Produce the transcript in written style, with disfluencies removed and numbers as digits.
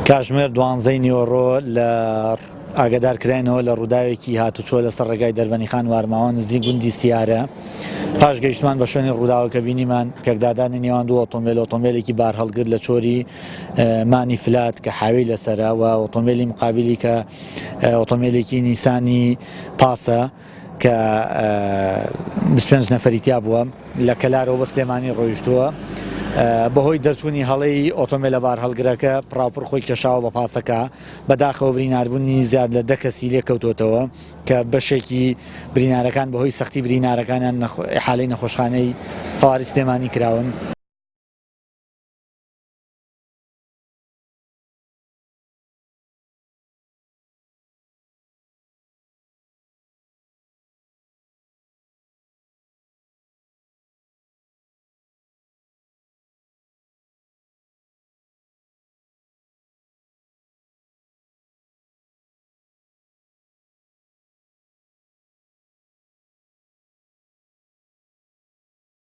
کاتژمێر 12 نیوەڕۆ لە ئاگادارکراینەوە لە ڕووداوێکی هاتوچۆ لەسەر ڕێگای دەربەنیخان وارماوە نزیک گوندی سیارە. پاش گەیشتمان بە شوێنی ڕووداوەکە بینیمان پێکدادانی نێوان دوو ئۆتۆمبیلێکی بار هەڵگر لە چۆری مانی فلات کە حاوی لەسەرە و ئۆتۆمبیلی مقابلی کە ئۆتۆمبیلێکی نیسانی پاسە کە 25 نەفەریتیا بووە لە کەلارەوە بە سلێمانی ڕۆیشتووە. بەهۆی دەرچوونی هەڵەی ئۆتۆمبیلە بار هەڵگرەکە پراوپڕ خۆی کێشاوە بە پاسەکە بەداخەوە بریناربوونی زیاد لە 10 کەسی لێ کەوتوتەوە کە بەشێکی برینارەکان بەهۆی سەختی برینارەکانیان حالەی نەخۆشخانەی هەواری سلێمانی کراون.